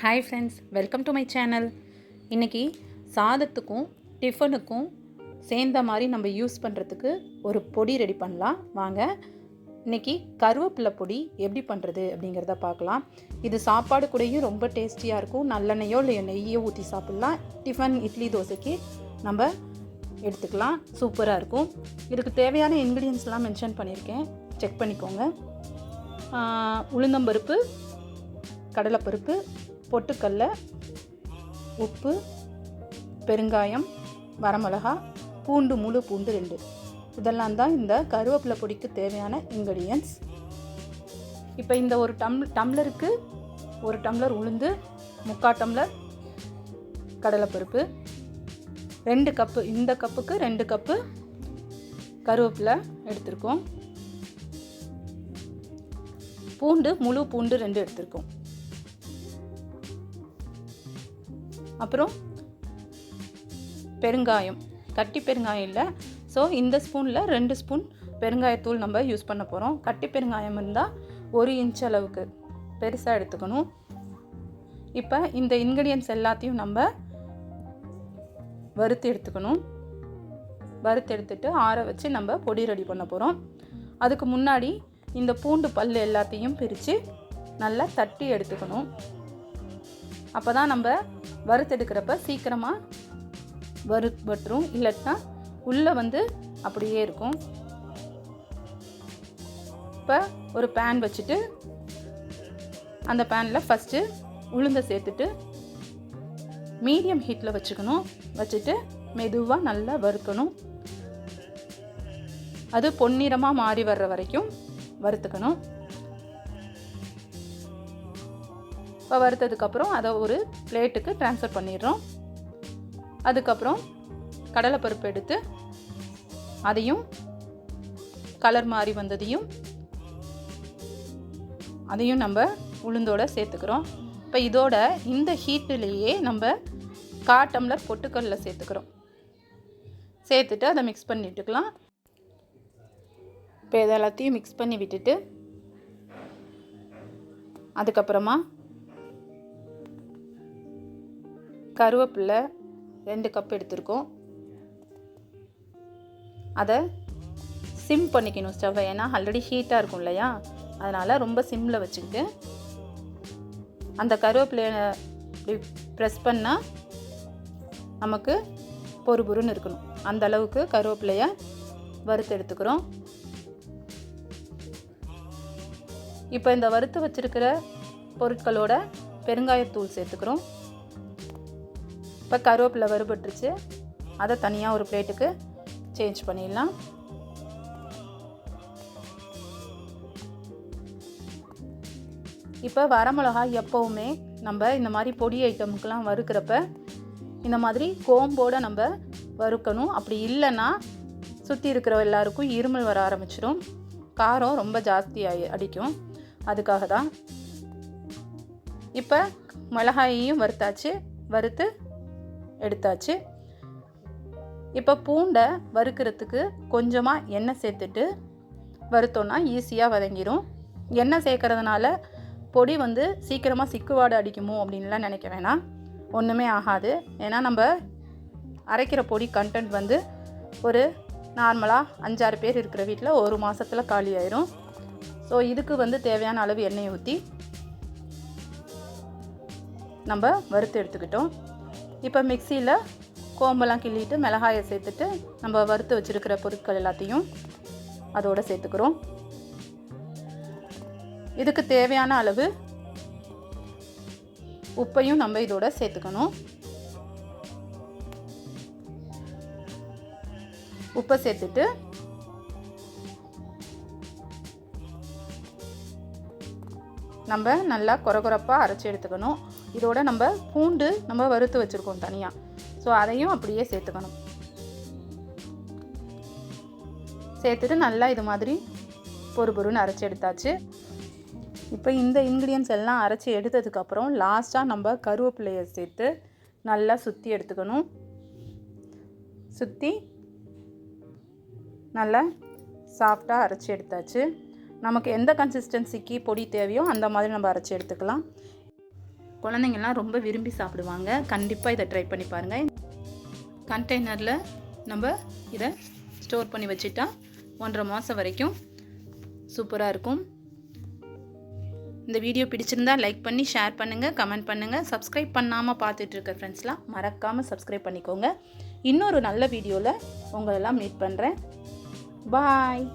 Hi friends, welcome to my channel. இன்றைக்கி சாதத்துக்கும் டிஃபனுக்கும் சேர்ந்த மாதிரி நம்ம யூஸ் பண்ணுறதுக்கு ஒரு பொடி ரெடி பண்ணலாம். வாங்க, இன்றைக்கி கருவேப்பிலை பொடி எப்படி பண்ணுறது அப்படிங்கிறத பார்க்கலாம். இது சாப்பாடு கூடயும் ரொம்ப டேஸ்டியாக இருக்கும். நல்லெண்ணெயோ இல்லை நெய்யோ ஊற்றி சாப்பிட்லாம். டிஃபன், இட்லி, தோசைக்கு நம்ம எடுத்துக்கலாம். சூப்பராக இருக்கும். இதுக்கு தேவையான இன்க்ரீடியன்ஸ்லாம் மென்ஷன் பண்ணியிருக்கேன், செக் பண்ணிக்கோங்க. உளுந்தம்பருப்பு, கடலைப்பருப்பு, பொட்டுக்கடலை, உப்பு, பெருங்காயம், வரமிளகா, பூண்டு, முழு பூண்டு 2. இதெல்லாம் தான் இந்த கருவேப்பிலை பொடிக்கு தேவையான இன்க்ரீடியன்ஸ். இப்போ இந்த ஒரு டம்ளருக்கு 1 டம்ளர் உளுந்து, 3/4 டம்ளர் கடலைப்பருப்பு, 2 கப்பு, இந்த கப்புக்கு 2 கப்பு கருவேப்பிலை எடுத்திருக்கோம். பூண்டு, முழு பூண்டு 2 எடுத்திருக்கோம். அப்புறம் பெருங்காயம், கட்டி பெருங்காயம் இல்லை. ஸோ இந்த ஸ்பூனில் 2 ஸ்பூன் பெருங்காயத்தூள் நம்ம யூஸ் பண்ண போகிறோம். கட்டி பெருங்காயம் இருந்தால் 1 இன்ச் அளவுக்கு பெருசாக எடுத்துக்கணும். இப்போ இந்த இன்க்ரீடியன்ஸ் எல்லாத்தையும் நம்ம வறுத்து எடுத்துக்கணும். வறுத்து எடுத்துட்டு ஆற வச்சு நம்ம பொடி ரெடி பண்ண போகிறோம். அதுக்கு முன்னாடி இந்த பூண்டு பல் எல்லாத்தையும் பிரித்து நல்லா தட்டி எடுத்துக்கணும். அப்போ தான் நம்ம வறுத்தெடுக்கிறப்ப சீக்கிரமாக வறுபட்டுரும். இல்லைன்னா உள்ளே அப்படியே இருக்கும். இப்போ ஒரு பேன் வச்சுட்டு அந்த பேனில் ஃபஸ்ட்டு உளுந்தை சேர்த்துட்டு மீடியம் ஹீட்டில் வச்சுட்டு மெதுவாக நல்லா வறுக்கணும். அது பொன்னிறமாக மாறி வர்ற வரைக்கும் வறுத்துக்கணும். இப்போ வறுத்ததுக்கப்புறம் அதை ஒரு பிளேட்டுக்கு ட்ரான்ஸ்ஃபர் பண்ணிடுறோம். அதுக்கப்புறம் கடலைப்பருப்பு எடுத்து அதையும் கலர் மாறி வந்ததையும் அதையும் நம்ம உளுந்தோடு சேர்த்துக்கிறோம். இப்போ இதோட இந்த ஹீட்டிலேயே நம்ம 1/4 டம்ளர் பொட்டுக்கடலை சேர்த்துட்டு அதை மிக்ஸ் பண்ணிட்டுக்கலாம். இப்போ இதை எல்லாத்தையும் மிக்ஸ் பண்ணி விட்டுட்டு அதுக்கப்புறமா கருவேப்பிலை 2 கப் எடுத்திருக்கோம். அதை சிம் பண்ணிக்கணும் ஸ்டவ்வை. ஏன்னா ஆல்ரெடி ஹீட்டாக இருக்கும் இல்லையா, அதனால் ரொம்ப சிம்மில் வச்சுக்கிட்டு அந்த கருவேப்பிலையை இப்படி ப்ரெஸ் பண்ணால் நமக்கு பொறுபொருன்னு இருக்கணும். அந்த அளவுக்கு கருவேப்பிலையை வறுத்து எடுத்துக்கிறோம். இப்போ இந்த வறுத்து வச்சுருக்கிற பொருட்களோட பெருங்காயத்தூள் சேர்த்துக்கிறோம். இப்போ கருவேப்பிலை வறுபட்டுருச்சு. அதை தனியாக ஒரு பிளேட்டுக்கு சேஞ்ச் பண்ணிடலாம். இப்போ வரமிளகாய் எப்போவுமே நம்ம இந்த மாதிரி பொடி ஐட்டமுக்கெலாம் வறுக்கிறப்ப இந்த மாதிரி கோம்போடு நம்ம வறுக்கணும். அப்படி இல்லைன்னா சுற்றி இருக்கிற எல்லாருக்கும் இருமல் வர ஆரம்பிச்சிடும். காரம் ரொம்ப ஜாஸ்தியாக அடிக்கும். அதுக்காக தான். இப்போ மிளகாயையும் வறுத்து எடுத்தாச்சு. இப்போ பூண்டை வறுக்கிறதுக்கு கொஞ்சமாக எண்ணெய் சேர்த்துட்டு வறுத்தோன்னா ஈஸியாக வதங்கிடும். எண்ணெய் சேர்க்கறதுனால பொடி சீக்கிரமாக சிக்குவாடு அடிக்குமோ அப்படின்லாம் நினைக்க வேணாம். ஒன்றுமே ஆகாது. ஏன்னா நம்ம அரைக்கிற பொடி கண்டென்ட் ஒரு நார்மலாக 5-6 பேர் இருக்கிற வீட்டில் 1 மாதத்தில் காலி ஆயிரும். ஸோ இதுக்கு தேவையான அளவு எண்ணெயை ஊற்றி நம்ம வறுத்து எடுத்துக்கிட்டோம். இப்போ மிக்சியில் கோம்பெல்லாம் கிள்ளிட்டு மிளகாயை சேர்த்துட்டு நம்ம வறுத்து வச்சுருக்கிற பொருட்கள் எல்லாத்தையும் அதோடு சேர்த்துக்கிறோம். இதுக்கு தேவையான அளவு உப்பையும் நம்ம இதோட சேர்த்துக்கணும். உப்பை சேர்த்துட்டு நம்ம நல்லா கொரகொரப்பாக அரைச்சி எடுத்துக்கணும். இதோட நம்ம பூண்டு நம்ம வறுத்து வச்சுருக்கோம் தனியாக. ஸோ அதையும் அப்படியே சேர்த்துக்கணும். சேர்த்துட்டு நல்லா இது மாதிரி பொறுன்னு அரைச்சி எடுத்தாச்சு. இப்போ இந்த இன்க்ரீடியன்ஸ் எல்லாம் அரைச்சி எடுத்ததுக்கப்புறம் லாஸ்ட்டாக நம்ம கருவேப்பிலையை சேர்த்து நல்லா சுற்றி எடுத்துக்கணும். சுற்றி நல்லா சாஃப்டாக அரைச்சி எடுத்தாச்சு. நமக்கு எந்த கன்சிஸ்டன்சிக்கு பொடி தேவையோ அந்த மாதிரி நம்ம அரைச்சி எடுத்துக்கலாம். குழந்தைங்கள்லாம் ரொம்ப விரும்பி சாப்பிடுவாங்க. கண்டிப்பாக இதை ட்ரை பண்ணி பாருங்கள். கண்டெய்னரில் நம்ம இதை ஸ்டோர் பண்ணி வச்சுட்டா 1.5 மாதம் வரைக்கும் சூப்பராக இருக்கும். இந்த வீடியோ பிடிச்சிருந்தா லைக் பண்ணி ஷேர் பண்ணுங்கள், கமெண்ட் பண்ணுங்கள். சப்ஸ்கிரைப் பண்ணாமல் பார்த்துட்டு இருக்க ஃப்ரெண்ட்ஸ்லாம் மறக்காமல் சப்ஸ்கிரைப் பண்ணிக்கோங்க. இன்னொரு நல்ல வீடியோவில் உங்களெல்லாம் மீட் பண்ணுறேன். பாய்.